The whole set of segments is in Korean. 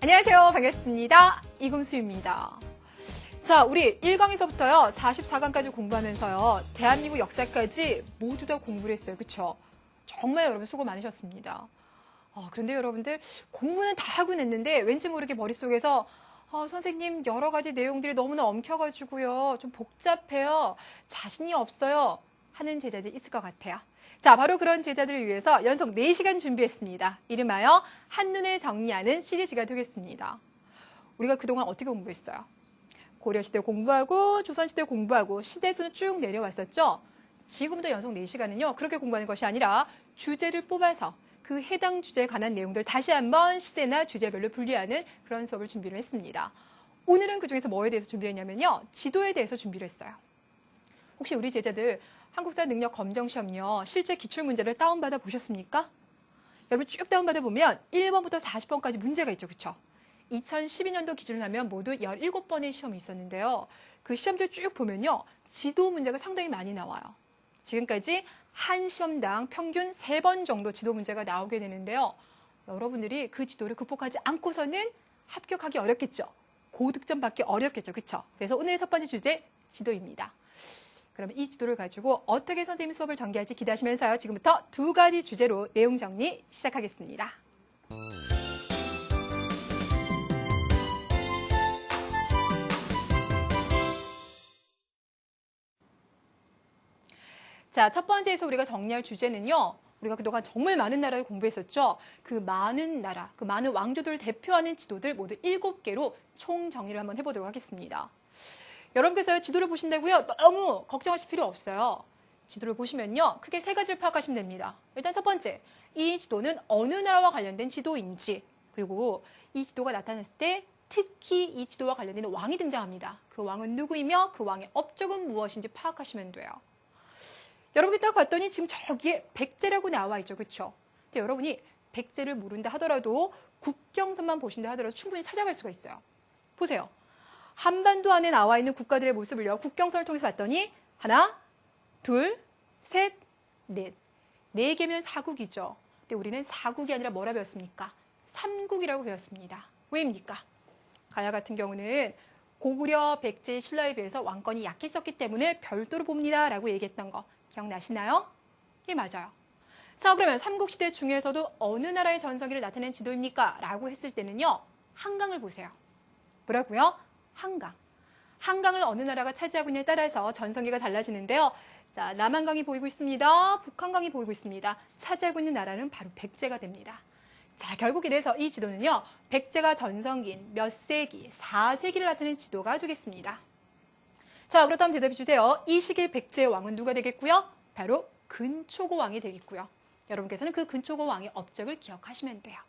안녕하세요. 반갑습니다. 이금수입니다. 자, 우리 1강에서부터요, 44강까지 공부하면서요, 대한민국 역사까지 모두 다 공부를 했어요. 그쵸? 정말 여러분 수고 많으셨습니다. 그런데 여러분들 공부는 다 하고 냈는데 왠지 모르게 머릿속에서 선생님 여러 가지 내용들이 너무나 엉켜가지고요, 좀 복잡해요, 자신이 없어요 하는 제자들이 있을 것 같아요. 자, 바로 그런 제자들을 위해서 연속 4시간 준비했습니다. 이름하여 한눈에 정리하는 시리즈가 되겠습니다. 우리가 그동안 어떻게 공부했어요? 고려시대 공부하고 조선시대 공부하고 시대수는 쭉 내려왔었죠. 지금부터 연속 4시간은요. 그렇게 공부하는 것이 아니라 주제를 뽑아서 그 해당 주제에 관한 내용들 다시 한번 시대나 주제별로 분리하는 그런 수업을 준비를 했습니다. 오늘은 그중에서 뭐에 대해서 준비를 했냐면요. 지도에 대해서 준비를 했어요. 혹시 우리 제자들 한국사 능력 검정시험요. 실제 기출문제를 다운받아 보셨습니까? 여러분 쭉 다운받아 보면 1번부터 40번까지 문제가 있죠. 그렇죠? 2012년도 기준으로 하면 모두 17번의 시험이 있었는데요. 그 시험지를 쭉 보면요. 지도 문제가 상당히 많이 나와요. 지금까지 한 시험당 평균 3번 정도 지도 문제가 나오게 되는데요. 여러분들이 그 지도를 극복하지 않고서는 합격하기 어렵겠죠. 고득점 받기 어렵겠죠. 그렇죠? 그래서 오늘의 첫 번째 주제, 지도입니다. 그러면 이 지도를 가지고 어떻게 선생님 수업을 전개할지 기대하시면서요. 지금부터 2가지 주제로 내용 정리 시작하겠습니다. 자, 첫 번째에서 우리가 정리할 주제는요. 우리가 그동안 정말 많은 나라를 공부했었죠. 그 많은 나라, 그 많은 왕조들을 대표하는 지도들 모두 7개로 총 정리를 한번 해보도록 하겠습니다. 여러분께서 지도를 보신다고요? 너무 걱정하실 필요 없어요. 지도를 보시면요. 크게 3가지를 파악하시면 됩니다. 일단 첫 번째, 이 지도는 어느 나라와 관련된 지도인지, 그리고 이 지도가 나타났을 때 특히 이 지도와 관련된 왕이 등장합니다. 그 왕은 누구이며 그 왕의 업적은 무엇인지 파악하시면 돼요. 여러분들 딱 봤더니 지금 저기에 백제라고 나와 있죠. 그렇죠? 근데 여러분이 백제를 모른다 하더라도 국경선만 보신다 하더라도 충분히 찾아갈 수가 있어요. 보세요. 한반도 안에 나와 있는 국가들의 모습을요. 국경선을 통해서 봤더니 하나, 둘, 셋, 넷. 4개면 4국이죠. 근데 우리는 4국이 아니라 뭐라 배웠습니까? 3국이라고 배웠습니다. 왜입니까? 가야 같은 경우는 고구려, 백제, 신라에 비해서 왕권이 약했었기 때문에 별도로 봅니다. 라고 얘기했던 거 기억나시나요? 예, 맞아요. 자, 그러면 삼국시대 중에서도 어느 나라의 전성기를 나타낸 지도입니까? 라고 했을 때는요. 한강을 보세요. 뭐라고요? 한강. 한강을 어느 나라가 차지하고 있냐에 따라서 전성기가 달라지는데요. 자, 남한강이 보이고 있습니다. 북한강이 보이고 있습니다. 차지하고 있는 나라는 바로 백제가 됩니다. 자, 결국 이래서 이 지도는요. 백제가 전성기인 몇 세기, 4세기를 나타낸 지도가 되겠습니다. 자, 그렇다면 대답해 주세요. 이 시기 백제의 왕은 누가 되겠고요? 바로 근초고 왕이 되겠고요. 여러분께서는 그 근초고 왕의 업적을 기억하시면 돼요.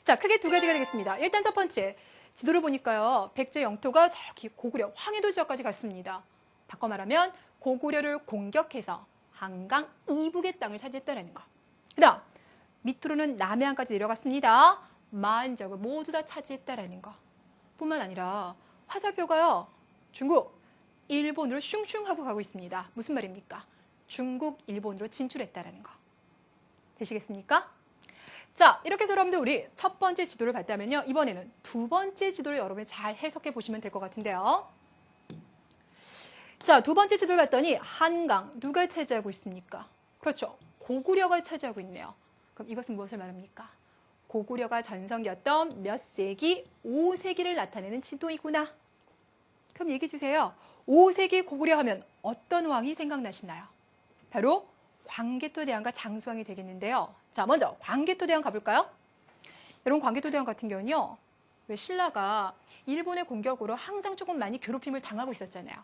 자, 크게 2가지가 되겠습니다. 일단 첫 번째, 지도를 보니까요. 백제 영토가 저기 고구려, 황해도 지역까지 갔습니다. 바꿔 말하면 고구려를 공격해서 한강 이북의 땅을 차지했다는 거. 그 다음, 밑으로는 남해안까지 내려갔습니다. 만적을 모두 다 차지했다는 거. 뿐만 아니라 화살표가요. 중국, 일본으로 슝슝 하고 가고 있습니다. 무슨 말입니까? 중국, 일본으로 진출했다는 거. 되시겠습니까? 자, 이렇게 해서 여러분들 우리 첫 번째 지도를 봤다면요. 이번에는 2번째 지도를 여러분이 잘 해석해 보시면 될 것 같은데요. 자, 2번째 지도를 봤더니 한강 누가 차지하고 있습니까? 그렇죠. 고구려가 차지하고 있네요. 그럼 이것은 무엇을 말합니까? 고구려가 전성기였던 몇 세기? 5세기를 나타내는 지도이구나. 그럼 얘기해 주세요. 5세기 고구려 하면 어떤 왕이 생각나시나요? 바로 광개토대왕과 장수왕이 되겠는데요. 자, 먼저 광개토대왕 가볼까요? 여러분, 광개토대왕 같은 경우는요. 왜 신라가 일본의 공격으로 항상 조금 많이 괴롭힘을 당하고 있었잖아요.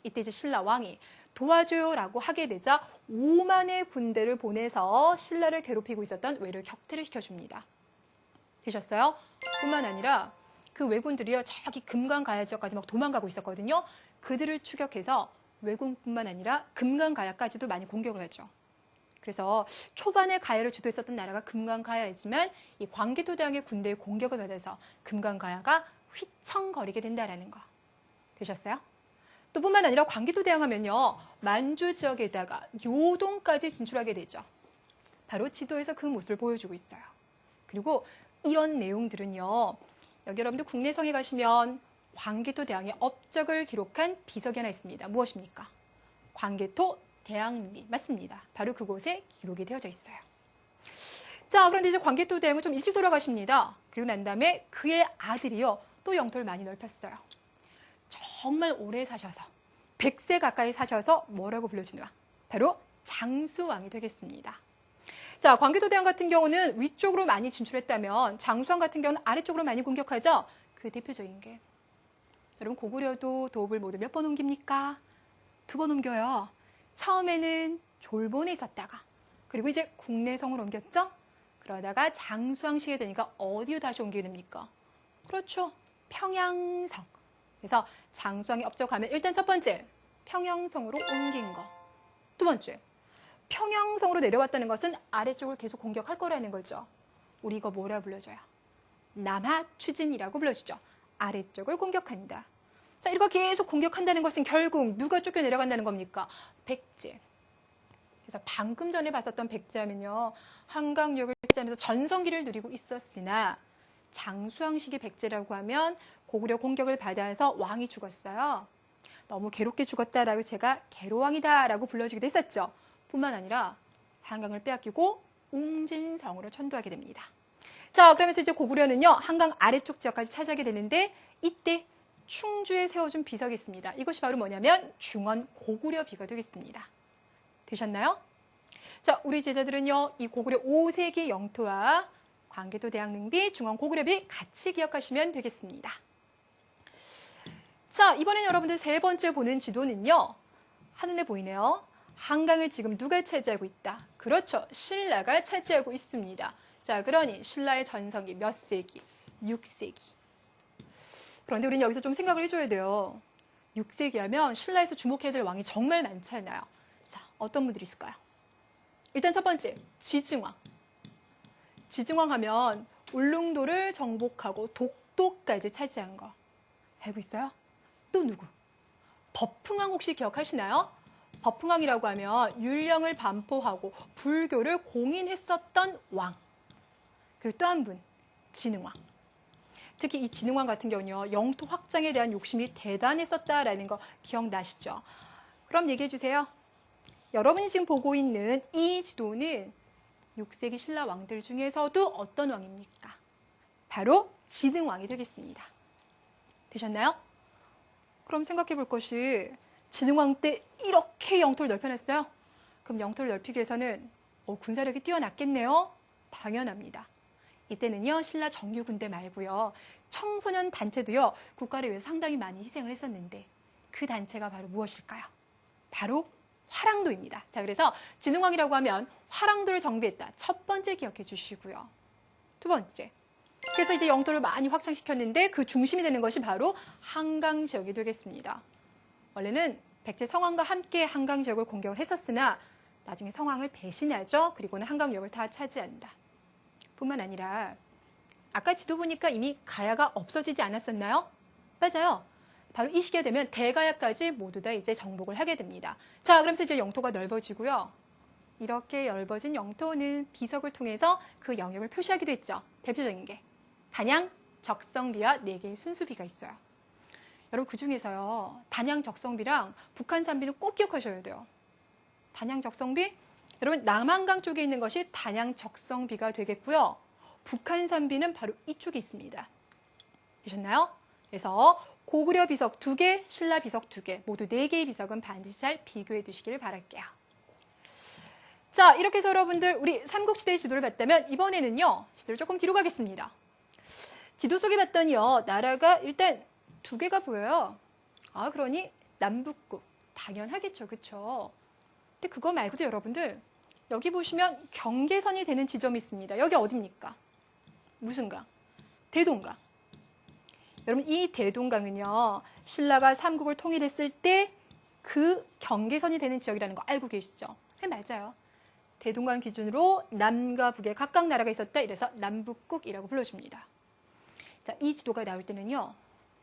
이때 이제 신라 왕이 도와줘요라고 하게 되자 5만의 군대를 보내서 신라를 괴롭히고 있었던 왜를 격퇴를 시켜줍니다. 되셨어요? 뿐만 아니라 그 왜군들이요. 저기 금강가야 지역까지 막 도망가고 있었거든요. 그들을 추격해서 왜군뿐만 아니라 금강가야까지도 많이 공격을 하죠. 그래서 초반에 가야를 주도했었던 나라가 금강가야이지만 이 광개토대왕의 군대의 공격을 받아서 금강가야가 휘청거리게 된다는 거. 되셨어요? 또 뿐만 아니라 광개토대왕 하면요. 만주 지역에다가 요동까지 진출하게 되죠. 바로 지도에서 그 모습을 보여주고 있어요. 그리고 이런 내용들은요. 여기 여러분들 국내성에 가시면 광개토 대왕의 업적을 기록한 비석이 하나 있습니다. 무엇입니까? 광개토 대왕릉비 맞습니다. 바로 그곳에 기록이 되어져 있어요. 자, 그런데 이제 광개토 대왕은 좀 일찍 돌아가십니다. 그리고 난 다음에 그의 아들이요 또 영토를 많이 넓혔어요. 정말 오래 사셔서 100세 가까이 사셔서 뭐라고 불려주나? 바로 장수왕이 되겠습니다. 자, 광개토 대왕 같은 경우는 위쪽으로 많이 진출했다면 장수왕 같은 경우는 아래쪽으로 많이 공격하죠. 그 대표적인 게 여러분 고구려도 도읍을 모두 몇 번 옮깁니까? 2번 옮겨요. 처음에는 졸본에 있었다가 그리고 이제 국내성을 옮겼죠. 그러다가 장수왕 시기가 되니까 어디로 다시 옮기게 됩니까? 그렇죠. 평양성. 그래서 장수왕이 업적하면 일단 첫 번째 평양성으로 옮긴 거. 두 번째 평양성으로 내려왔다는 것은 아래쪽을 계속 공격할 거라는 거죠. 우리 이거 뭐라 불러줘요? 남하추진이라고 불러주죠. 아래쪽을 공격한다. 자, 이거 계속 공격한다는 것은 결국 누가 쫓겨 내려간다는 겁니까? 백제. 그래서 방금 전에 봤었던 백제하면요. 한강역을 짜면서 전성기를 누리고 있었으나 장수왕 시기 백제라고 하면 고구려 공격을 받아서 왕이 죽었어요. 너무 괴롭게 죽었다라고 제가 괴로왕이다라고 불러주기도 했었죠. 뿐만 아니라 한강을 빼앗기고 웅진성으로 천도하게 됩니다. 자, 그러면서 이제 고구려는요. 한강 아래쪽 지역까지 차지하게 되는데 이때 충주에 세워준 비석이 있습니다. 이것이 바로 뭐냐면 중원 고구려 비가 되겠습니다. 되셨나요? 자, 우리 제자들은요. 이 고구려 5세기 영토와 광개토 대왕릉비, 중원 고구려비 같이 기억하시면 되겠습니다. 자, 이번엔 여러분들 세 번째 보는 지도는요. 한눈에 보이네요. 한강을 지금 누가 차지하고 있다? 그렇죠. 신라가 차지하고 있습니다. 자, 그러니 신라의 전성기 몇 세기? 6세기. 그런데 우리는 여기서 좀 생각을 해줘야 돼요. 6세기 하면 신라에서 주목해야 될 왕이 정말 많잖아요. 자, 어떤 분들이 있을까요? 일단 첫 번째, 지증왕. 지증왕 하면 울릉도를 정복하고 독도까지 차지한 거. 알고 있어요? 또 누구? 법흥왕 혹시 기억하시나요? 법흥왕이라고 하면 율령을 반포하고 불교를 공인했었던 왕. 그리고 또 한 분, 진흥왕. 특히 이 진흥왕 같은 경우는요. 영토 확장에 대한 욕심이 대단했었다라는 거 기억나시죠? 그럼 얘기해 주세요. 여러분이 지금 보고 있는 이 지도는 6세기 신라 왕들 중에서도 어떤 왕입니까? 바로 진흥왕이 되겠습니다. 되셨나요? 그럼 생각해 볼 것이 진흥왕 때 이렇게 영토를 넓혀냈어요? 그럼 영토를 넓히기 위해서는 군사력이 뛰어났겠네요? 당연합니다. 이때는요, 신라 정규 군대 말고요, 청소년 단체도요, 국가를 위해서 상당히 많이 희생을 했었는데 그 단체가 바로 무엇일까요? 바로 화랑도입니다. 자, 그래서 진흥왕이라고 하면 화랑도를 정비했다. 첫 번째 기억해 주시고요. 두 번째. 그래서 이제 영토를 많이 확장시켰는데 그 중심이 되는 것이 바로 한강 지역이 되겠습니다. 원래는 백제 성왕과 함께 한강 지역을 공격을 했었으나 나중에 성왕을 배신하죠. 그리고는 한강역을 다 차지한다. 뿐만 아니라 아까 지도 보니까 이미 가야가 없어지지 않았었나요? 맞아요. 바로 이 시기가 되면 대가야까지 모두 다 이제 정복을 하게 됩니다. 자, 그러면서 이제 영토가 넓어지고요. 이렇게 넓어진 영토는 비석을 통해서 그 영역을 표시하기도 했죠. 대표적인 게 단양, 적성비와 4개의 순수비가 있어요. 여러분 그중에서요. 단양, 적성비랑 북한 산비는 꼭 기억하셔야 돼요. 단양, 적성비? 여러분 남한강 쪽에 있는 것이 단양, 적성비가 되겠고요. 북한 산비는 바로 이쪽에 있습니다. 되셨나요? 그래서 고구려 비석 2개, 신라 비석 2개, 모두 4개의 비석은 반드시 잘 비교해 두시기를 바랄게요. 자, 이렇게 해서 여러분들 우리 삼국시대의 지도를 봤다면 이번에는요. 지도를 조금 뒤로 가겠습니다. 지도 속에 봤더니요. 나라가 일단 2개가 보여요. 아, 그러니 남북국. 당연하겠죠. 그렇죠? 근데 그거 말고도 여러분들 여기 보시면 경계선이 되는 지점이 있습니다. 여기 어디입니까? 무슨 강? 대동강. 여러분 이 대동강은요. 신라가 삼국을 통일했을 때 그 경계선이 되는 지역이라는 거 알고 계시죠? 네, 맞아요. 대동강 기준으로 남과 북에 각각 나라가 있었다. 이래서 남북국이라고 불러줍니다. 자, 이 지도가 나올 때는요.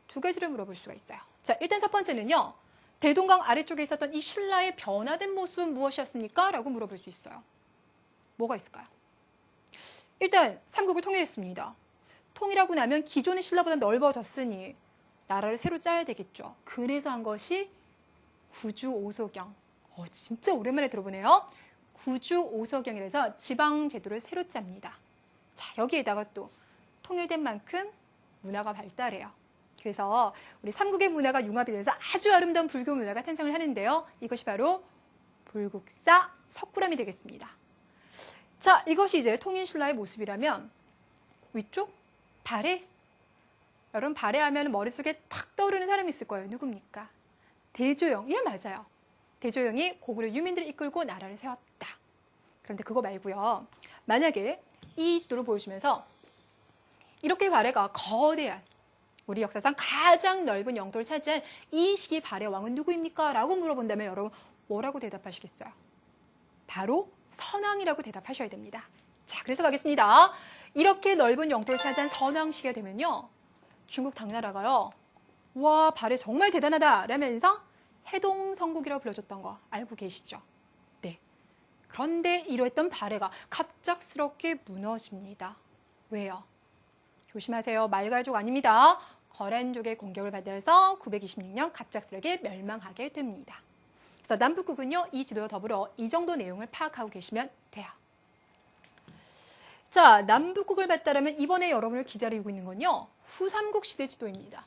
2가지를 물어볼 수가 있어요. 자, 일단 첫 번째는요. 대동강 아래쪽에 있었던 이 신라의 변화된 모습은 무엇이었습니까? 라고 물어볼 수 있어요. 뭐가 있을까요? 일단 삼국을 통일했습니다. 통일하고 나면 기존의 신라보다 넓어졌으니 나라를 새로 짜야 되겠죠. 그래서 한 것이 구주오소경. 진짜 오랜만에 들어보네요. 구주오소경이라서 지방 제도를 새로 짭니다. 자, 여기에다가 또 통일된 만큼 문화가 발달해요. 그래서 우리 삼국의 문화가 융합이 돼서 아주 아름다운 불교 문화가 탄생을 하는데요. 이것이 바로 불국사 석굴암이 되겠습니다. 자, 이것이 이제 통일신라의 모습이라면 위쪽 발해. 여러분 발해하면 머릿속에 탁 떠오르는 사람이 있을 거예요. 누굽니까? 대조영. 예, 맞아요. 대조영이 고구려 유민들을 이끌고 나라를 세웠다. 그런데 그거 말고요. 만약에 이 지도를 보여주면서 이렇게 발해가 거대한 우리 역사상 가장 넓은 영토를 차지한 이 시기 발해 왕은 누구입니까? 라고 물어본다면 여러분 뭐라고 대답하시겠어요? 바로 선왕이라고 대답하셔야 됩니다. 자, 그래서 가겠습니다. 이렇게 넓은 영토를 차지한 선왕 시기가 되면요. 중국 당나라가요. 와, 발해 정말 대단하다 라면서 해동성국이라고 불러줬던 거 알고 계시죠? 네. 그런데 이러했던 발해가 갑작스럽게 무너집니다. 왜요? 조심하세요. 말갈족 아닙니다. 거란족의 공격을 받아서 926년 갑작스럽게 멸망하게 됩니다. 그래서 남북국은요, 이 지도와 더불어 이 정도 내용을 파악하고 계시면 돼요. 자, 남북국을 봤다면 이번에 여러분을 기다리고 있는 건요, 후삼국 시대 지도입니다.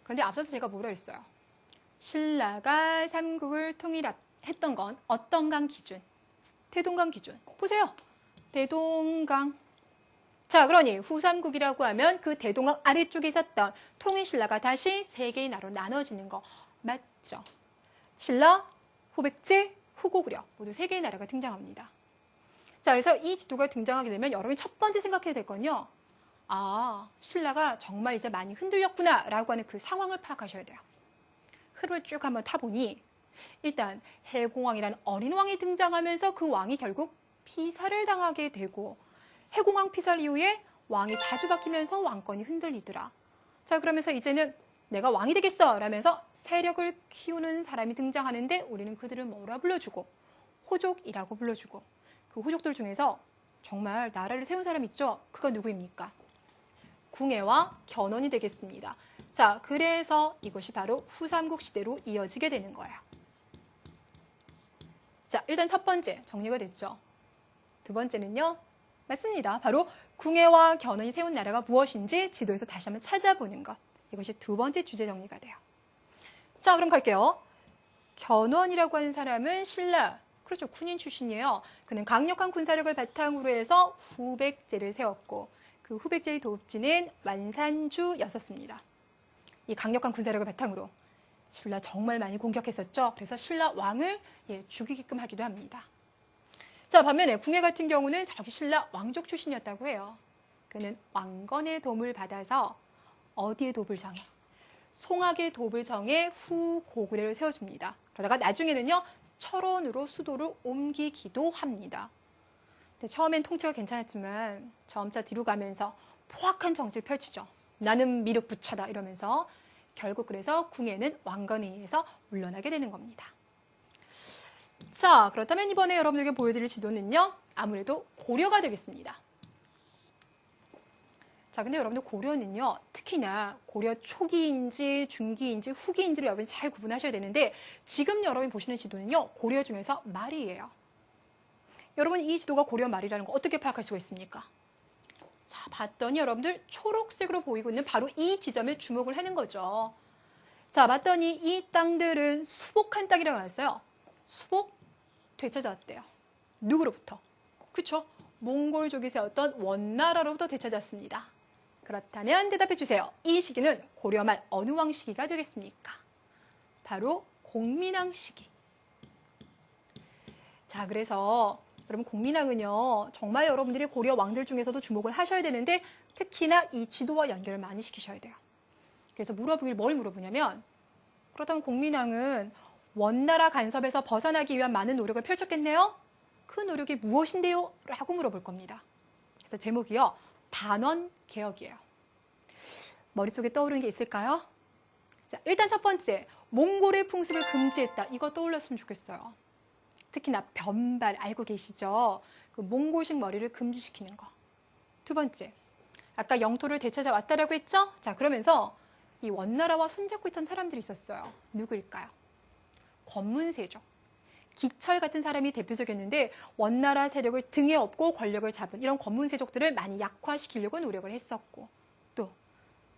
그런데 앞서서 제가 뭐라 했어요? 신라가 삼국을 통일했던 건 어떤 강 기준? 대동강 기준. 보세요. 대동강. 자, 그러니 후삼국이라고 하면 그 대동강 아래쪽에 있었던 통일신라가 다시 세 개의 나라로 나눠지는 거 맞죠? 신라, 후백제, 후고구려 모두 세 개의 나라가 등장합니다. 자, 그래서 이 지도가 등장하게 되면 여러분이 첫 번째 생각해야 될 건요. 아, 신라가 정말 이제 많이 흔들렸구나 라고 하는 그 상황을 파악하셔야 돼요. 흐름을 쭉 한번 타보니 일단 해공왕이라는 어린 왕이 등장하면서 그 왕이 결국 피살을 당하게 되고 해공왕 피살 이후에 왕이 자주 바뀌면서 왕권이 흔들리더라. 자, 그러면서 이제는 내가 왕이 되겠어 라면서 세력을 키우는 사람이 등장하는데 우리는 그들을 뭐라 불러주고 호족이라고 불러주고 그 호족들 중에서 정말 나라를 세운 사람 있죠? 그가 누구입니까? 궁예와 견훤이 되겠습니다. 자, 그래서 이것이 바로 후삼국 시대로 이어지게 되는 거예요. 자, 일단 첫 번째 정리가 됐죠. 두 번째는요. 맞습니다. 바로 궁예와 견훤이 세운 나라가 무엇인지 지도에서 다시 한번 찾아보는 것. 이것이 두 번째 주제 정리가 돼요. 자, 그럼 갈게요. 견훤이라고 하는 사람은 신라, 그렇죠. 군인 출신이에요. 그는 강력한 군사력을 바탕으로 해서 후백제를 세웠고 그 후백제의 도읍지는 완산주였었습니다. 이 강력한 군사력을 바탕으로 신라 정말 많이 공격했었죠. 그래서 신라 왕을 죽이게끔 하기도 합니다. 자, 반면에 궁예 같은 경우는 저기 신라 왕족 출신이었다고 해요. 그는 왕건의 도움을 받아서 어디에 도읍을 정해? 송악의 도읍을 정해 후고구려를 세워줍니다. 그러다가 나중에는요, 철원으로 수도를 옮기기도 합니다. 근데 처음엔 통치가 괜찮았지만 점차 뒤로 가면서 포악한 정치를 펼치죠. 나는 미륵부처다 이러면서 결국 그래서 궁예는 왕건에 의해서 물러나게 되는 겁니다. 자, 그렇다면 이번에 여러분들에게 보여드릴 지도는요. 아무래도 고려가 되겠습니다. 자, 근데 여러분들 고려는요. 특히나 고려 초기인지 중기인지 후기인지를 여러분이 잘 구분하셔야 되는데 지금 여러분이 보시는 지도는요. 고려 중에서 말이에요. 여러분 이 지도가 고려 말이라는 거 어떻게 파악할 수가 있습니까? 자, 봤더니 여러분들 초록색으로 보이고 있는 바로 이 지점에 주목을 하는 거죠. 자, 봤더니 이 땅들은 수복한 땅이라고 나왔어요. 수복 되찾아왔대요. 누구로부터? 그쵸? 몽골족이 세웠던 원나라로부터 되찾았습니다. 그렇다면 대답해 주세요. 이 시기는 고려 말 어느 왕 시기가 되겠습니까? 바로 공민왕 시기. 자, 그래서 여러분 공민왕은요. 정말 여러분들이 고려 왕들 중에서도 주목을 하셔야 되는데 특히나 이 지도와 연결을 많이 시키셔야 돼요. 그래서 물어보길 뭘 물어보냐면 그렇다면 공민왕은 원나라 간섭에서 벗어나기 위한 많은 노력을 펼쳤겠네요. 그 노력이 무엇인데요? 라고 물어볼 겁니다. 그래서 제목이요. 반원개혁이에요. 머릿속에 떠오르는 게 있을까요? 자, 일단 첫 번째, 몽골의 풍습을 금지했다. 이거 떠올렸으면 좋겠어요. 특히나 변발 알고 계시죠? 그 몽골식 머리를 금지시키는 거. 두 번째, 아까 영토를 되찾아왔다라고 했죠? 자, 그러면서 이 원나라와 손잡고 있던 사람들이 있었어요. 누구일까요? 권문세족. 기철 같은 사람이 대표적이었는데 원나라 세력을 등에 업고 권력을 잡은 이런 권문세족들을 많이 약화시키려고 노력을 했었고, 또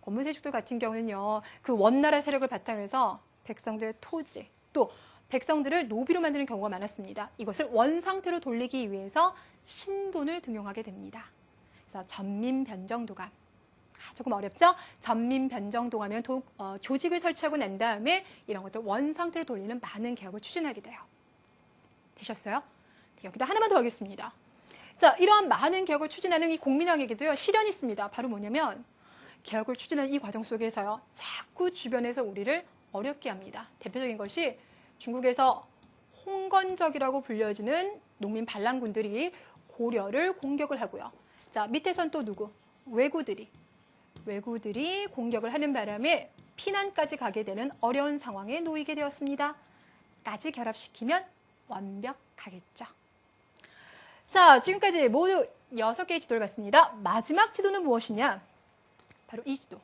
권문세족들 같은 경우는요, 그 원나라 세력을 바탕으로 해서 백성들의 토지, 또 백성들을 노비로 만드는 경우가 많았습니다. 이것을 원상태로 돌리기 위해서 신돈을 등용하게 됩니다. 그래서 전민변정도감. 조금 어렵죠? 전민변정도감은 조직을 설치하고 난 다음에 이런 것들 원상태로 돌리는 많은 개혁을 추진하게 돼요. 되셨어요? 네, 여기다 하나만 더 하겠습니다. 자, 이러한 많은 개혁을 추진하는 이 공민왕에게도요, 시련이 있습니다. 바로 뭐냐면 개혁을 추진하는 이 과정 속에서요, 자꾸 주변에서 우리를 어렵게 합니다. 대표적인 것이 중국에서 홍건적이라고 불려지는 농민 반란군들이 고려를 공격을 하고요. 자, 밑에선 또 누구? 왜구들이 공격을 하는 바람에 피난까지 가게 되는 어려운 상황에 놓이게 되었습니다. 까지 결합시키면 완벽하겠죠. 자, 지금까지 모두 6개의 지도를 봤습니다. 마지막 지도는 무엇이냐? 바로 이 지도.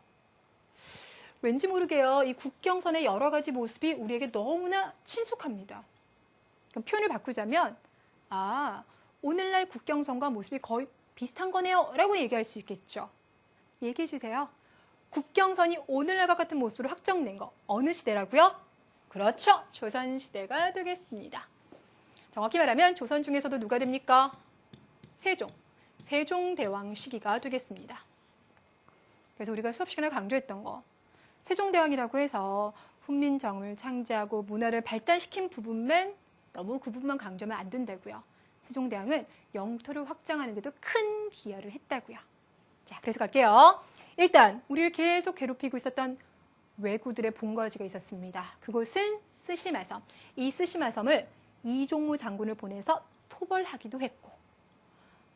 왠지 모르게요, 이 국경선의 여러 가지 모습이 우리에게 너무나 친숙합니다. 그럼 표현을 바꾸자면, 오늘날 국경선과 모습이 거의 비슷한 거네요 라고 얘기할 수 있겠죠. 얘기해 주세요. 국경선이 오늘날과 같은 모습으로 확정된 거 어느 시대라고요? 그렇죠. 조선시대가 되겠습니다. 정확히 말하면 조선 중에서도 누가 됩니까? 세종대왕 시기가 되겠습니다. 그래서 우리가 수업 시간에 강조했던 거, 세종대왕이라고 해서 훈민정음을 창제하고 문화를 발달시킨 부분만, 너무 그 부분만 강조하면 안 된다고요. 세종대왕은 영토를 확장하는 데도 큰 기여를 했다고요. 자, 그래서 갈게요. 일단 우리를 계속 괴롭히고 있었던 왜구들의 본거지가 있었습니다. 그곳은 쓰시마섬. 이 쓰시마섬을 이종무 장군을 보내서 토벌하기도 했고,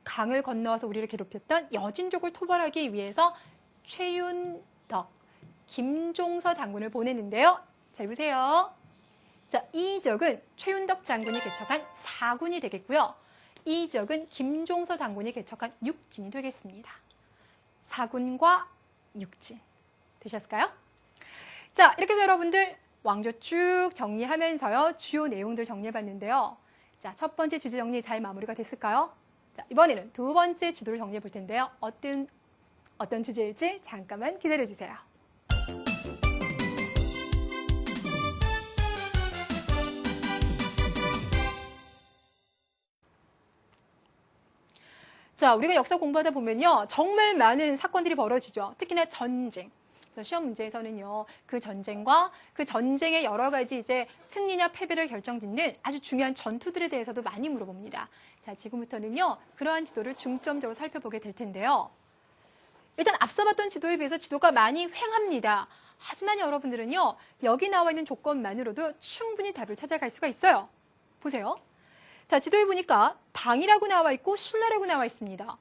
강을 건너와서 우리를 괴롭혔던 여진족을 토벌하기 위해서 최윤덕, 김종서 장군을 보냈는데요. 잘 보세요. 자, 이 지역은 최윤덕 장군이 개척한 사군이 되겠고요. 이 지역은 김종서 장군이 개척한 육진이 되겠습니다. 사군과 육진. 되셨을까요? 자, 이렇게 해서 여러분들 왕조 쭉 정리하면서요, 주요 내용들 정리해봤는데요. 자, 첫 번째 주제 정리 잘 마무리가 됐을까요? 자, 이번에는 두 번째 지도를 정리해 볼 텐데요. 어떤 주제일지 잠깐만 기다려주세요. 자, 우리가 역사 공부하다 보면요, 정말 많은 사건들이 벌어지죠. 특히나 전쟁. 그래서 시험 문제에서는요, 그 전쟁과 그 전쟁의 여러 가지 이제 승리냐 패배를 결정짓는 아주 중요한 전투들에 대해서도 많이 물어봅니다. 자, 지금부터는요, 그러한 지도를 중점적으로 살펴보게 될 텐데요. 일단 앞서 봤던 지도에 비해서 지도가 많이 횡합니다. 하지만 여러분들은요, 여기 나와 있는 조건만으로도 충분히 답을 찾아갈 수가 있어요. 보세요. 자, 지도에 보니까 당이라고 나와 있고 신라라고 나와 있습니다.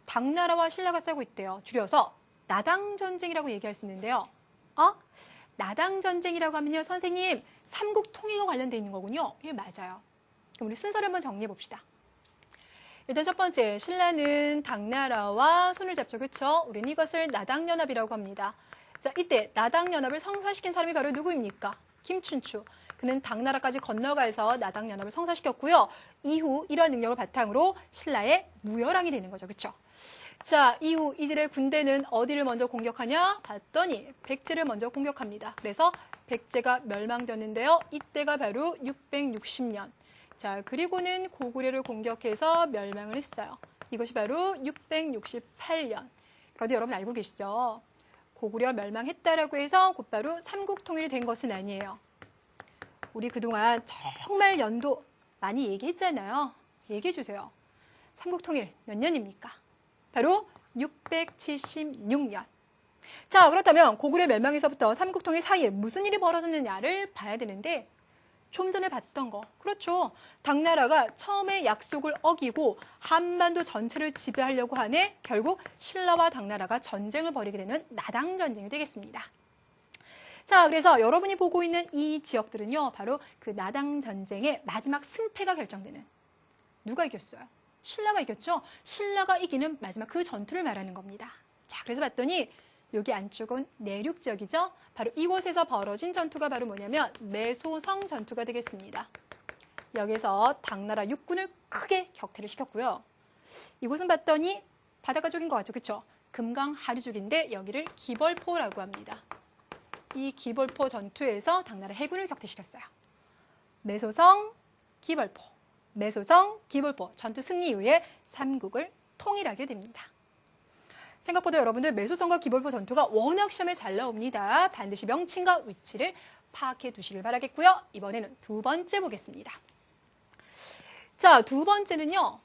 당나라와 신라가 싸우고 있대요. 줄여서 나당전쟁이라고 얘기할 수 있는데요. 나당전쟁이라고 하면요, 선생님, 삼국 통일과 관련되어 있는 거군요. 예, 맞아요. 그럼 우리 순서를 한번 정리해 봅시다. 일단 첫 번째, 신라는 당나라와 손을 잡죠. 그렇죠? 우리는 이것을 나당연합이라고 합니다. 자, 이때 나당연합을 성사시킨 사람이 바로 누구입니까? 김춘추. 그는 당나라까지 건너가서 나당연합을 성사시켰고요. 이후 이러한 능력을 바탕으로 신라의 무열왕이 되는 거죠. 그렇죠? 자, 이후 이들의 군대는 어디를 먼저 공격하냐? 봤더니 백제를 먼저 공격합니다. 그래서 백제가 멸망되었는데요. 이때가 바로 660년. 자, 그리고는 고구려를 공격해서 멸망을 했어요. 이것이 바로 668년. 그런데 여러분 알고 계시죠? 고구려 멸망했다라고 해서 곧바로 삼국통일이 된 것은 아니에요. 우리 그동안 정말 연도 많이 얘기했잖아요. 얘기해 주세요. 삼국통일 몇 년입니까? 바로 676년. 자, 그렇다면 고구려 멸망에서부터 삼국통일 사이에 무슨 일이 벌어졌느냐를 봐야 되는데, 좀 전에 봤던 거. 그렇죠. 당나라가 처음에 약속을 어기고 한반도 전체를 지배하려고 하네 결국 신라와 당나라가 전쟁을 벌이게 되는 나당전쟁이 되겠습니다. 자, 그래서 여러분이 보고 있는 이 지역들은요, 바로 그 나당전쟁의 마지막 승패가 결정되는, 누가 이겼어요? 신라가 이겼죠? 신라가 이기는 마지막 그 전투를 말하는 겁니다. 자, 그래서 봤더니 여기 안쪽은 내륙 지역이죠. 바로 이곳에서 벌어진 전투가 바로 뭐냐면 매소성 전투가 되겠습니다. 여기서 당나라 육군을 크게 격퇴를 시켰고요. 이곳은 봤더니 바닷가 쪽인 것 같죠, 그렇죠? 금강 하류족인데 여기를 기벌포라고 합니다. 이 기벌포 전투에서 당나라 해군을 격퇴시켰어요. 매소성, 기벌포, 매소성, 기벌포 전투 승리 이후에 삼국을 통일하게 됩니다. 생각보다 여러분들 매소성과 기벌포 전투가 워낙 시험에 잘 나옵니다. 반드시 명칭과 위치를 파악해 두시길 바라겠고요. 이번에는 두 번째 보겠습니다. 자, 두 번째는요.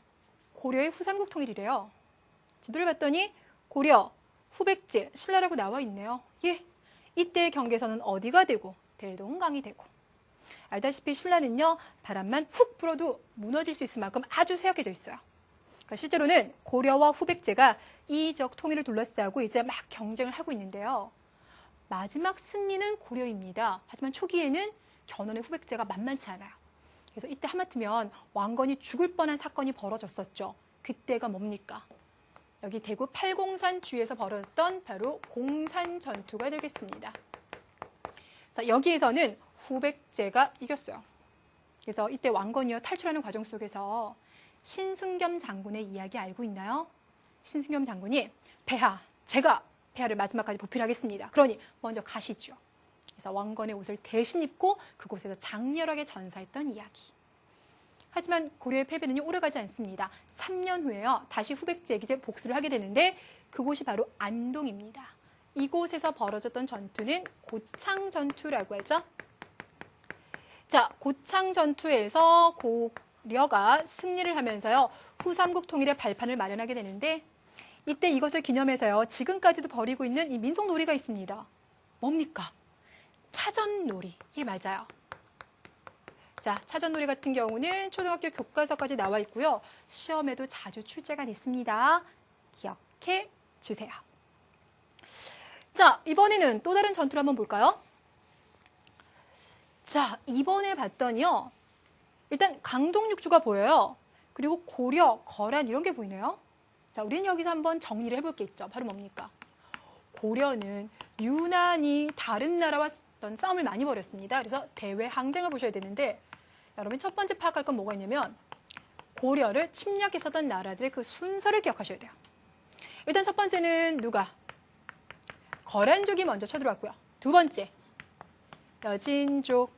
고려의 후삼국 통일이래요. 지도를 봤더니 고려, 후백제, 신라라고 나와 있네요. 예, 이때의 경계선은 어디가 되고 대동강이 되고 알다시피 신라는요. 바람만 훅 불어도 무너질 수 있을 만큼 아주 쇠약해져 있어요. 그러니까 실제로는 고려와 후백제가 이적 통일을 둘러싸고 이제 막 경쟁을 하고 있는데요. 마지막 승리는 고려입니다. 하지만 초기에는 견훤의 후백제가 만만치 않아요. 그래서 이때 하마터면 왕건이 죽을 뻔한 사건이 벌어졌었죠. 그때가 뭡니까? 여기 대구 팔공산 주에서 벌어졌던 바로 공산 전투가 되겠습니다. 자, 여기에서는 후백제가 이겼어요. 그래서 이때 왕건이요 탈출하는 과정 속에서 신순겸 장군의 이야기 알고 있나요? 신순겸 장군이 폐하, 제가 폐하를 마지막까지 보필하겠습니다. 그러니 먼저 가시죠. 그래서 왕건의 옷을 대신 입고 그곳에서 장렬하게 전사했던 이야기. 하지만 고려의 패배는 오래가지 않습니다. 3년 후에요. 다시 후백제에게 이제 복수를 하게 되는데 그곳이 바로 안동입니다. 이곳에서 벌어졌던 전투는 고창 전투라고 하죠. 자, 고창 전투에서 고려가 승리를 하면서요. 후삼국 통일의 발판을 마련하게 되는데 이때 이것을 기념해서요. 지금까지도 벌이고 있는 이 민속놀이가 있습니다. 뭡니까? 차전놀이. 예, 맞아요. 자, 차전놀이 같은 경우는 초등학교 교과서까지 나와 있고요. 시험에도 자주 출제가 됐습니다. 기억해 주세요. 자, 이번에는 또 다른 전투를 한번 볼까요? 자, 이번에 봤더니요. 일단 강동육주가 보여요. 그리고 고려, 거란 이런 게 보이네요. 자, 우리는 여기서 한번 정리를 해볼 게 있죠. 바로 뭡니까? 고려는 유난히 다른 나라와 어떤 싸움을 많이 벌였습니다. 그래서 대외 항쟁을 보셔야 되는데 여러분 첫 번째 파악할 건 뭐가 있냐면 고려를 침략했었던 나라들의 그 순서를 기억하셔야 돼요. 일단 첫 번째는 누가? 거란족이 먼저 쳐들어왔고요. 두 번째, 여진족.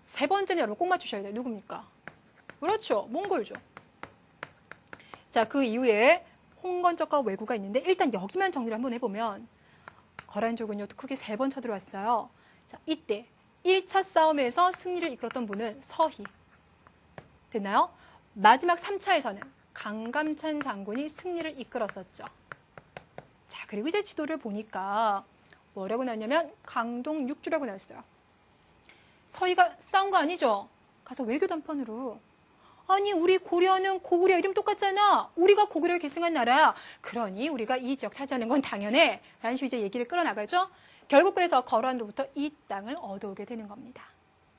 세 번째는 여러분 꼭 맞추셔야 돼요. 누굽니까? 그렇죠. 몽골족. 자, 그 이후에 홍건적과 왜구가 있는데 일단 여기만 정리를 한번 해보면 거란족은요, 크게 3번 쳐들어왔어요. 자, 이때 1차 싸움에서 승리를 이끌었던 분은 서희. 됐나요? 마지막 3차에서는 강감찬 장군이 승리를 이끌었었죠. 자, 그리고 이제 지도를 보니까 뭐라고 나왔냐면 강동육주라고 나왔어요. 서희가 싸운 거 아니죠? 가서 외교 담판으로 아니 우리 고려는 고구려 이름 똑같잖아. 우리가 고구려를 계승한 나라야. 그러니 우리가 이 지역 차지하는 건 당연해. 라는 식으로 이제 얘기를 끌어나가죠. 결국 그래서 거란으로부터 이 땅을 얻어오게 되는 겁니다.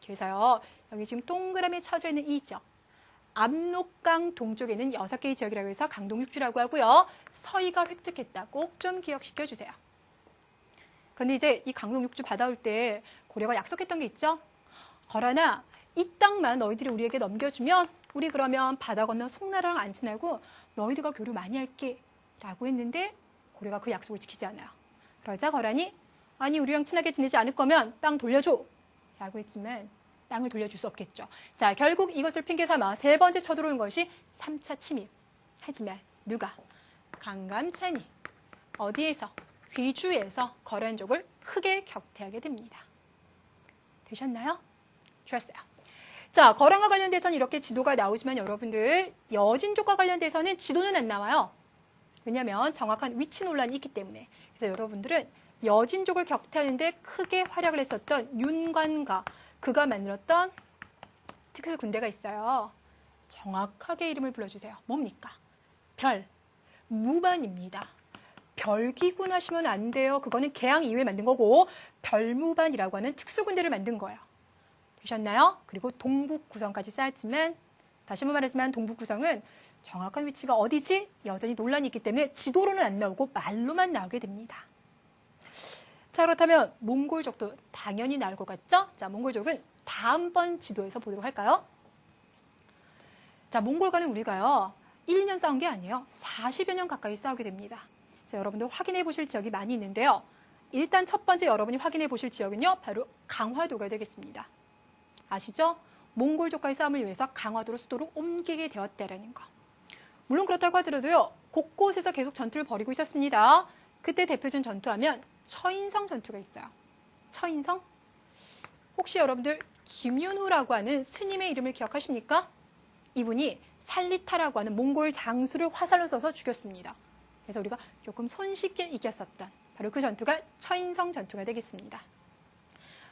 그래서요. 여기 지금 동그라미 쳐져 있는 이 지역. 압록강 동쪽에 있는 6개의 지역이라고 해서 강동육주라고 하고요. 서희가 획득했다. 꼭 좀 기억시켜 주세요. 근데 이제 이 강동육주 받아올 때 고려가 약속했던 게 있죠. 거란아, 이 땅만 너희들이 우리에게 넘겨주면 우리 그러면 바다 건너 송나라랑 안 친하고 너희들과 교류 많이 할게 라고 했는데 고려가 그 약속을 지키지 않아요. 그러자 거란이 아니 우리랑 친하게 지내지 않을 거면 땅 돌려줘 라고 했지만 땅을 돌려줄 수 없겠죠. 자, 결국 이것을 핑계 삼아 3번째 쳐들어온 것이 3차 침입. 하지만 누가? 강감찬이 어디에서? 귀주에서 거란족을 크게 격퇴하게 됩니다. 되셨나요? 좋았어요. 자, 거란과 관련돼서는 이렇게 지도가 나오지만 여러분들 여진족과 관련돼서는 지도는 안 나와요. 왜냐하면 정확한 위치 논란이 있기 때문에. 그래서 여러분들은 여진족을 격퇴하는데 크게 활약을 했었던 윤관가, 그가 만들었던 특수 군대가 있어요. 정확하게 이름을 불러주세요. 뭡니까? 별, 무반입니다. 별기군 하시면 안 돼요. 그거는 개항 이후에 만든 거고 별무반이라고 하는 특수군대를 만든 거예요. 되셨나요? 그리고 동북 구성까지 쌓았지만 다시 한번 말하지만 동북구성은 정확한 위치가 어디지? 여전히 논란이 있기 때문에 지도로는 안 나오고 말로만 나오게 됩니다. 자, 그렇다면 몽골족도 당연히 나올 것 같죠? 자, 몽골족은 다음번 지도에서 보도록 할까요? 자, 몽골과는 우리가요, 1, 2년 싸운 게 아니에요. 40여 년 가까이 싸우게 됩니다. 자, 여러분도 확인해 보실 지역이 많이 있는데요. 일단 첫 번째 여러분이 확인해 보실 지역은요, 바로 강화도가 되겠습니다. 아시죠? 몽골족과의 싸움을 위해서 강화도로 수도로 옮기게 되었다라는 거. 물론 그렇다고 하더라도요, 곳곳에서 계속 전투를 벌이고 있었습니다. 그때 대표적인 전투하면 처인성 전투가 있어요. 처인성? 혹시 여러분들 김윤후라고 하는 스님의 이름을 기억하십니까? 이분이 살리타라고 하는 몽골 장수를 화살로 쏴서 죽였습니다. 그래서 우리가 조금 손쉽게 이겼었던 바로 그 전투가 처인성 전투가 되겠습니다.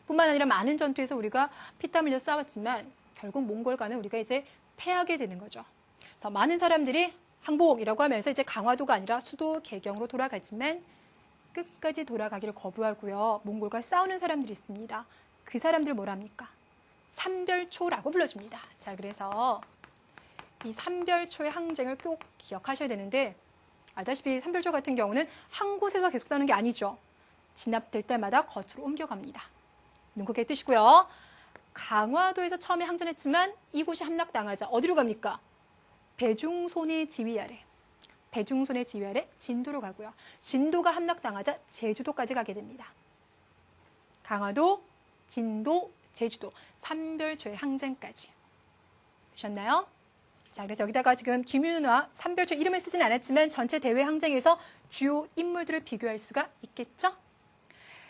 뿐만 아니라 많은 전투에서 우리가 피땀 흘려 싸웠지만 결국 몽골과는 우리가 이제 패하게 되는 거죠. 그래서 많은 사람들이 항복이라고 하면서 이제 강화도가 아니라 수도 개경으로 돌아가지만 끝까지 돌아가기를 거부하고요. 몽골과 싸우는 사람들이 있습니다. 그 사람들 뭐랍니까? 삼별초라고 불러줍니다. 자, 그래서 이 삼별초의 항쟁을 꼭 기억하셔야 되는데, 알다시피 삼별초 같은 경우는 한 곳에서 계속 싸우는 게 아니죠. 진압될 때마다 거처로 옮겨갑니다. 눈 크게 뜨시고요. 강화도에서 처음에 항전했지만 이곳이 함락당하자 어디로 갑니까? 배중손의 지휘 아래. 배중손의 지휘 아래 진도로 가고요. 진도가 함락당하자 제주도까지 가게 됩니다. 강화도, 진도, 제주도, 삼별초의 항쟁까지. 보셨나요? 자, 그래서 여기다가 지금 김윤우와 삼별초 이름을 쓰진 않았지만 전체 대회 항쟁에서 주요 인물들을 비교할 수가 있겠죠?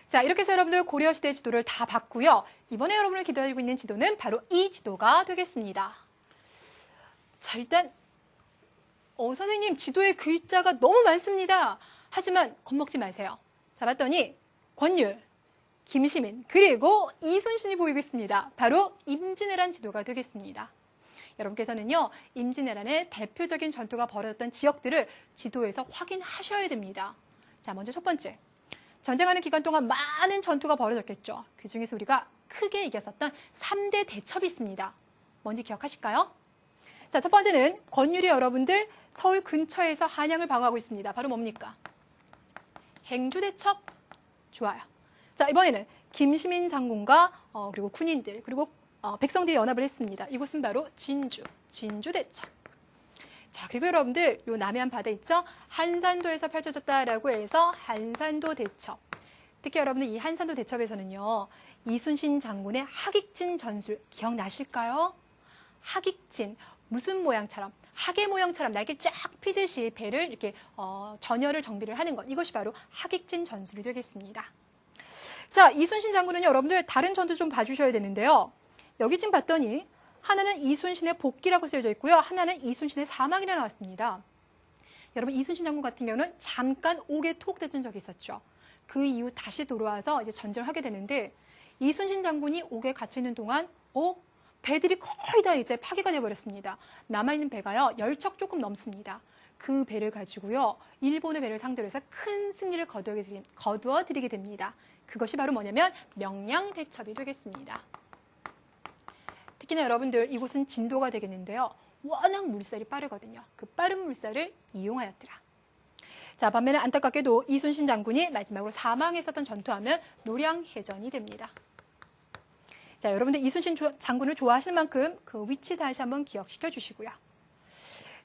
자, 이렇게 해서 여러분들 고려시대 지도를 다 봤고요. 이번에 여러분을 기다리고 있는 지도는 바로 이 지도가 되겠습니다. 자, 일단 선생님, 지도에 글자가 너무 많습니다. 하지만 겁먹지 마세요. 자, 봤더니 권율, 김시민, 그리고 이순신이 보이고 있습니다. 바로 임진왜란 지도가 되겠습니다. 여러분께서는요, 임진왜란의 대표적인 전투가 벌어졌던 지역들을 지도에서 확인하셔야 됩니다. 자, 먼저 첫 번째. 전쟁하는 기간 동안 많은 전투가 벌어졌겠죠. 그중에서 우리가 크게 이겼었던 3대 대첩이 있습니다. 뭔지 기억하실까요? 자, 첫 번째는 권율이 여러분들 서울 근처에서 한양을 방어하고 있습니다. 바로 뭡니까? 행주대첩? 좋아요. 자, 이번에는 김시민 장군과 그리고 군인들 그리고 백성들이 연합을 했습니다. 이곳은 바로 진주대첩. 자, 그리고 여러분들 요 남해안 바다 있죠? 한산도에서 펼쳐졌다라고 해서 한산도 대첩. 특히 여러분들 이 한산도 대첩에서는요, 이순신 장군의 하객진 전술 기억나실까요? 하객진, 무슨 모양처럼, 하계 모양처럼 날개 쫙 피듯이 배를 이렇게 전열을 정비를 하는 것, 이것이 바로 하객진 전술이 되겠습니다. 자, 이순신 장군은요, 여러분들 다른 전투 좀 봐주셔야 되는데요. 여기 지금 봤더니 하나는 이순신의 복귀라고 쓰여져 있고요. 하나는 이순신의 사망이라 나왔습니다. 여러분, 이순신 장군 같은 경우는 잠깐 옥에 투옥됐던 적이 있었죠. 그 이후 다시 돌아와서 이제 전쟁을 하게 되는데, 이순신 장군이 옥에 갇혀있는 동안 배들이 거의 다 이제 파괴가 되어버렸습니다. 남아있는 배가요, 10척 조금 넘습니다. 그 배를 가지고요, 일본의 배를 상대로 해서 큰 승리를 거두어드리게 됩니다. 그것이 바로 뭐냐면 명량대첩이 되겠습니다. 특히나 여러분들 이곳은 진도가 되겠는데요. 워낙 물살이 빠르거든요. 그 빠른 물살을 이용하였더라. 자, 반면에 안타깝게도 이순신 장군이 마지막으로 사망했었던 전투하면 노량해전이 됩니다. 자, 여러분들 이순신 장군을 좋아하시는 만큼 그 위치 다시 한번 기억시켜 주시고요.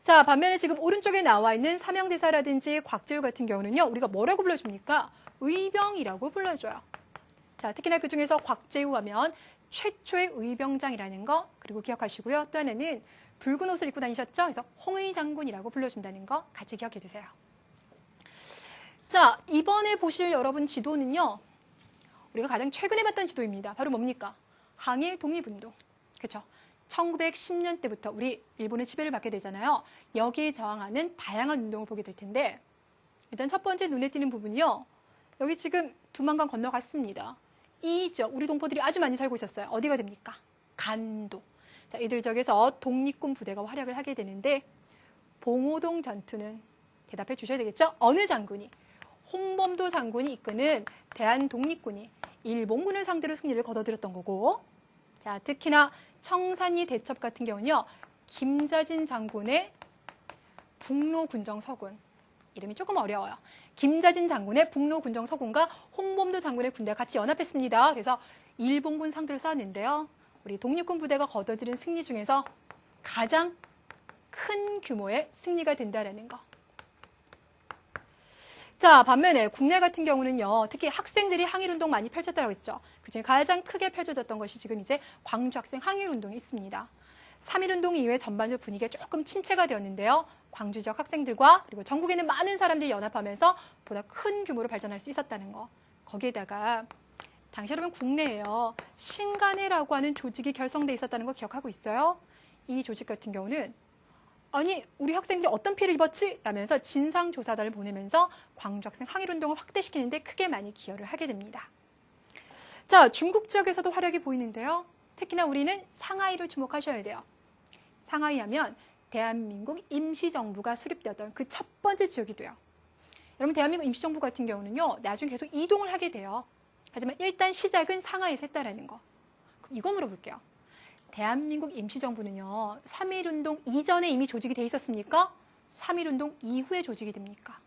자, 반면에 지금 오른쪽에 나와 있는 삼형대사라든지 곽재우 같은 경우는요, 우리가 뭐라고 불러줍니까? 의병이라고 불러줘요. 자, 특히나 그 중에서 곽재우 하면 최초의 의병장이라는 거, 그리고 기억하시고요. 또 하나는 붉은 옷을 입고 다니셨죠? 그래서 홍의장군이라고 불러준다는 거 같이 기억해 두세요. 자, 이번에 보실 여러분 지도는요, 우리가 가장 최근에 봤던 지도입니다. 바로 뭡니까? 항일 독립운동. 그렇죠? 1910년 때부터 우리 일본의 지배를 받게 되잖아요. 여기에 저항하는 다양한 운동을 보게 될 텐데, 일단 첫 번째 눈에 띄는 부분이요, 여기 지금 두만강 건너갔습니다. 이 지역, 우리 동포들이 아주 많이 살고 있었어요. 어디가 됩니까? 간도. 자, 이들 지역에서 독립군 부대가 활약을 하게 되는데, 봉오동 전투는 대답해 주셔야 되겠죠? 어느 장군이? 홍범도 장군이 이끄는 대한독립군이 일본군을 상대로 승리를 거둬들였던 거고, 자, 특히나 청산리 대첩 같은 경우는요, 김자진 장군의 북로군정 서군. 이름이 조금 어려워요. 김자진 장군의 북로군정 서군과 홍범도 장군의 군대가 같이 연합했습니다. 그래서 일본군 상대로 싸웠는데요. 우리 독립군 부대가 거둬들인 승리 중에서 가장 큰 규모의 승리가 된다라는 거. 자, 반면에 국내 같은 경우는요, 특히 학생들이 항일운동 많이 펼쳤다고 했죠. 그중에 가장 크게 펼쳐졌던 것이 지금 이제 광주 학생 항일운동이 있습니다. 3.1운동 이후에 전반적 분위기가 조금 침체가 되었는데요. 광주 지역 학생들과 그리고 전국에 있는 많은 사람들이 연합하면서 보다 큰 규모로 발전할 수 있었다는 거. 거기에다가 당시 여러분 국내에요. 신간회라고 하는 조직이 결성돼 있었다는 거 기억하고 있어요? 이 조직 같은 경우는 아니 우리 학생들이 어떤 피해를 입었지? 라면서 진상조사단을 보내면서 광주 학생 항일운동을 확대시키는데 크게 많이 기여를 하게 됩니다. 자, 중국 지역에서도 활약이 보이는데요. 특히나 우리는 상하이를 주목하셔야 돼요. 상하이 하면 대한민국 임시정부가 수립되었던 그 첫 번째 지역이 돼요. 여러분 대한민국 임시정부 같은 경우는요. 나중에 계속 이동을 하게 돼요. 하지만 일단 시작은 상하이에서 했다라는 거. 그럼 이거 물어볼게요. 대한민국 임시정부는요. 3.1운동 이전에 이미 조직이 돼 있었습니까? 3.1운동 이후에 조직이 됩니까?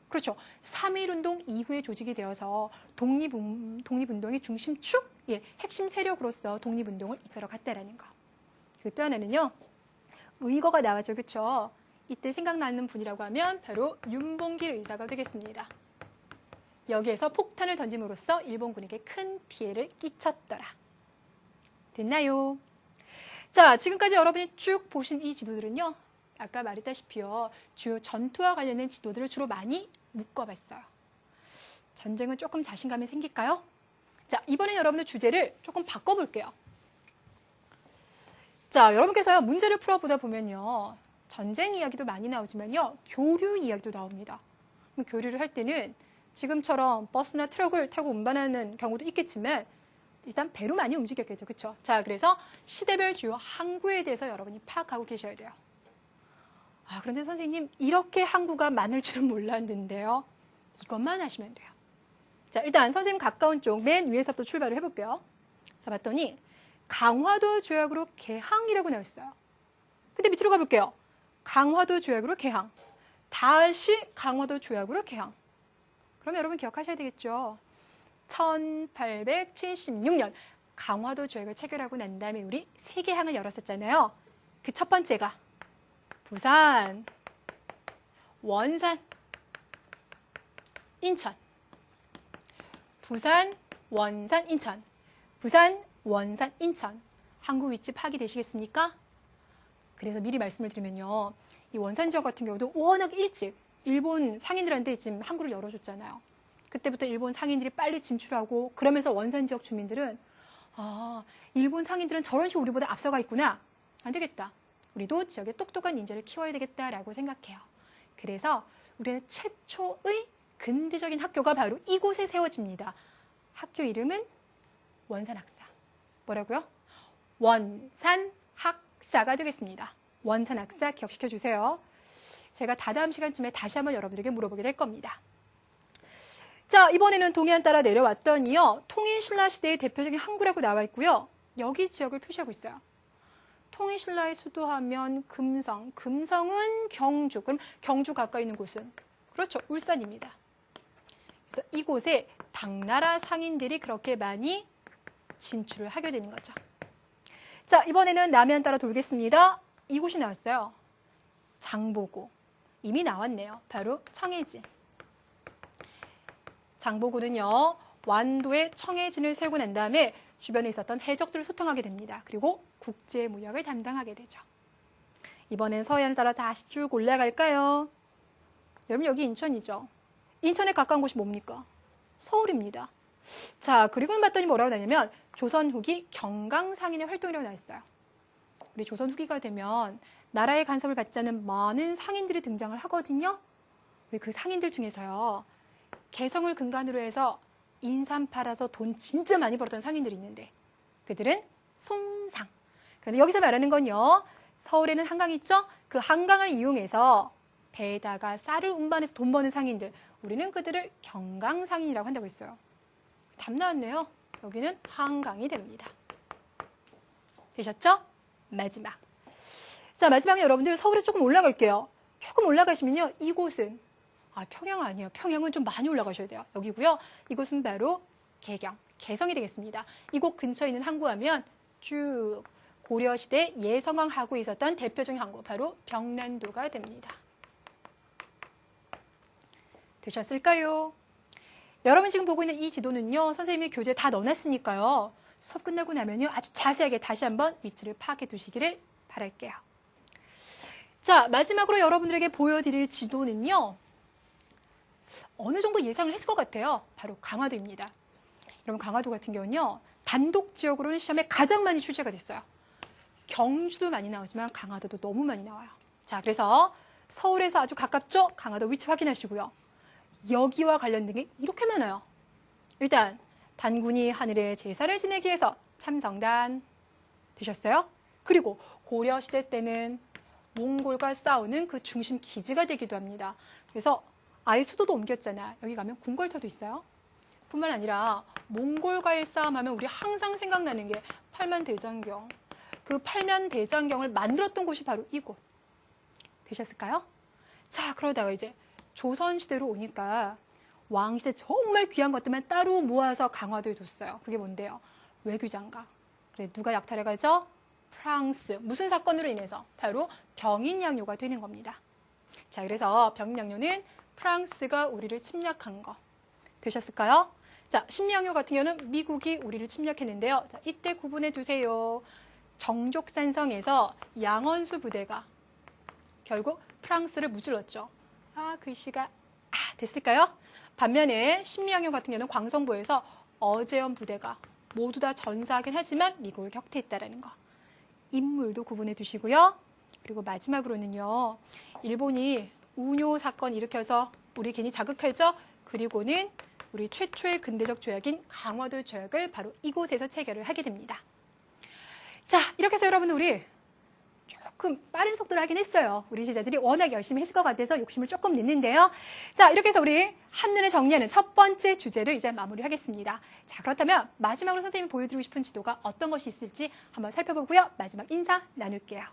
그렇죠. 3.1운동 이후에 조직이 되어서 독립운동의 중심축, 핵심 세력으로서 독립운동을 이끌어갔다라는 거. 그리고 또 하나는요. 의거가 나왔죠. 그렇죠. 이때 생각나는 분이라고 하면 바로 윤봉길 의사가 되겠습니다. 여기에서 폭탄을 던짐으로써 일본군에게 큰 피해를 끼쳤더라. 됐나요? 자, 지금까지 여러분이 쭉 보신 이 지도들은요. 아까 말했다시피요. 주요 전투와 관련된 지도들을 주로 많이 묶어봤어요. 전쟁은 조금 자신감이 생길까요? 자, 이번엔 여러분들 주제를 조금 바꿔볼게요. 자, 여러분께서요. 문제를 풀어보다 보면요. 전쟁 이야기도 많이 나오지만요. 교류 이야기도 나옵니다. 교류를 할 때는 지금처럼 버스나 트럭을 타고 운반하는 경우도 있겠지만 일단 배로 많이 움직였겠죠. 그렇죠? 자, 그래서 시대별 주요 항구에 대해서 여러분이 파악하고 계셔야 돼요. 아, 그런데 선생님 이렇게 항구가 많을 줄은 몰랐는데요. 이것만 하시면 돼요. 자, 일단 선생님 가까운 쪽 맨 위에서부터 출발을 해볼게요. 자, 봤더니 강화도 조약으로 개항이라고 나왔어요. 근데 밑으로 가볼게요. 강화도 조약으로 개항. 다시 강화도 조약으로 개항. 그럼 여러분 기억하셔야 되겠죠. 1876년 강화도 조약을 체결하고 난 다음에 우리 세 개 항을 열었었잖아요. 그 첫 번째가 부산, 원산, 인천. 부산, 원산, 인천. 부산, 원산, 인천. 항구 위치 파악되시겠습니까? 그래서 미리 말씀을 드리면요. 이 원산 지역 같은 경우도 워낙 일찍 일본 상인들한테 지금 항구를 열어줬잖아요. 그때부터 일본 상인들이 빨리 진출하고 그러면서 원산 지역 주민들은 아, 일본 상인들은 저런 식으로 우리보다 앞서가 있구나. 안 되겠다. 우리도 지역에 똑똑한 인재를 키워야 되겠다라고 생각해요. 그래서 우리는 최초의 근대적인 학교가 바로 이곳에 세워집니다. 학교 이름은 원산학사. 뭐라고요? 원산학사가 되겠습니다. 원산학사 기억시켜 주세요. 제가 다다음 시간쯤에 다시 한번 여러분들에게 물어보게 될 겁니다. 자, 이번에는 동해안 따라 내려왔더니요. 통일신라 시대의 대표적인 항구라고 나와 있고요. 여기 지역을 표시하고 있어요. 통일신라의 수도하면 금성. 금성은 경주. 그럼 경주 가까이 있는 곳은? 그렇죠. 울산입니다. 그래서 이곳에 당나라 상인들이 그렇게 많이 진출을 하게 되는 거죠. 자, 이번에는 남해안 따라 돌겠습니다. 이곳이 나왔어요. 장보고. 이미 나왔네요. 바로 청해진. 장보고는요. 완도에 청해진을 세우고 난 다음에 주변에 있었던 해적들을 소통하게 됩니다. 그리고 국제무역을 담당하게 되죠. 이번엔 서해안을 따라 다시 쭉 올라갈까요? 여러분 여기 인천이죠. 인천에 가까운 곳이 뭡니까? 서울입니다. 자, 그리고는 봤더니 뭐라고 나냐면 조선 후기 경강상인의 활동이라고 나왔어요. 우리 조선 후기가 되면 나라의 간섭을 받지 않는 많은 상인들이 등장을 하거든요. 그 상인들 중에서요. 개성을 근간으로 해서 인삼 팔아서 돈 진짜 많이 벌었던 상인들이 있는데 그들은 송상. 그런데 여기서 말하는 건요. 서울에는 한강 있죠? 그 한강을 이용해서 배에다가 쌀을 운반해서 돈 버는 상인들. 우리는 그들을 경강상인이라고 한다고 했어요. 답 나왔네요. 여기는 한강이 됩니다. 되셨죠? 마지막. 자, 마지막에 여러분들 서울에 조금 올라갈게요. 조금 올라가시면요. 이곳은 평양 아니에요. 평양은 좀 많이 올라가셔야 돼요. 여기고요. 이곳은 바로 개성이 되겠습니다. 이곳 근처에 있는 항구하면 쭉 고려시대 예성왕 하구에 있었던 대표적인 항구, 바로 벽난도가 됩니다. 되셨을까요? 여러분 지금 보고 있는 이 지도는요. 선생님이 교재에 다 넣어놨으니까요. 수업 끝나고 나면요. 아주 자세하게 다시 한번 위치를 파악해 두시기를 바랄게요. 자, 마지막으로 여러분들에게 보여드릴 지도는요. 어느 정도 예상을 했을 것 같아요. 바로 강화도입니다. 여러분 강화도 같은 경우는요. 단독 지역으로는 시험에 가장 많이 출제가 됐어요. 경주도 많이 나오지만 강화도도 너무 많이 나와요. 자, 그래서 서울에서 아주 가깝죠? 강화도 위치 확인하시고요. 여기와 관련된 게 이렇게 많아요. 일단 단군이 하늘에 제사를 지내기 위해서 참성단 되셨어요? 그리고 고려시대 때는 몽골과 싸우는 그 중심 기지가 되기도 합니다. 그래서 아예 수도도 옮겼잖아. 여기 가면 궁궐터도 있어요. 뿐만 아니라 몽골과의 싸움하면 우리 항상 생각나는 게 팔만대장경. 그 팔만대장경을 만들었던 곳이 바로 이곳. 되셨을까요? 자, 그러다가 이제 조선시대로 오니까 왕시대 정말 귀한 것들만 따로 모아서 강화도에 뒀어요. 그게 뭔데요? 외교장갑. 그래, 누가 약탈해가죠? 프랑스. 무슨 사건으로 인해서? 바로 병인양요가 되는 겁니다. 자, 그래서 병인양요는 프랑스가 우리를 침략한 거. 되셨을까요? 자, 신양요 같은 경우는 미국이 우리를 침략했는데요. 자, 이때 구분해 두세요. 정족산성에서 양원수 부대가 결국 프랑스를 무찔렀죠. 글씨가 됐을까요? 반면에 신미양요 같은 경우는 광성보에서 어제원 부대가 모두 다 전사하긴 하지만 미국을 격퇴했다라는 거. 인물도 구분해 두시고요. 그리고 마지막으로는요. 일본이 우뇨 사건 일으켜서 우리 괜히 자극하죠? 그리고는 우리 최초의 근대적 조약인 강화도 조약을 바로 이곳에서 체결을 하게 됩니다. 자, 이렇게 해서 여러분 우리 조금 빠른 속도로 하긴 했어요. 우리 제자들이 워낙 열심히 했을 것 같아서 욕심을 조금 냈는데요. 자, 이렇게 해서 우리 한눈에 정리하는 첫 번째 주제를 이제 마무리하겠습니다. 자, 그렇다면 마지막으로 선생님이 보여드리고 싶은 지도가 어떤 것이 있을지 한번 살펴보고요. 마지막 인사 나눌게요.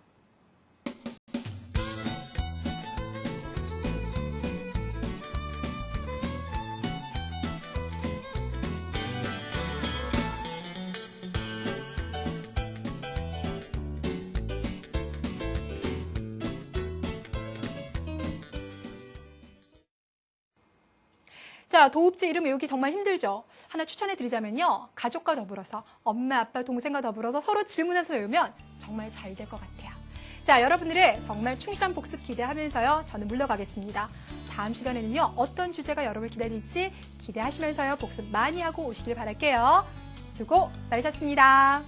자, 도읍지 이름 외우기 정말 힘들죠? 하나 추천해 드리자면요. 가족과 더불어서 엄마, 아빠, 동생과 더불어서 서로 질문해서 외우면 정말 잘 될 것 같아요. 자, 여러분들의 정말 충실한 복습 기대하면서요. 저는 물러가겠습니다. 다음 시간에는요. 어떤 주제가 여러분을 기다릴지 기대하시면서요. 복습 많이 하고 오시길 바랄게요. 수고 많으셨습니다.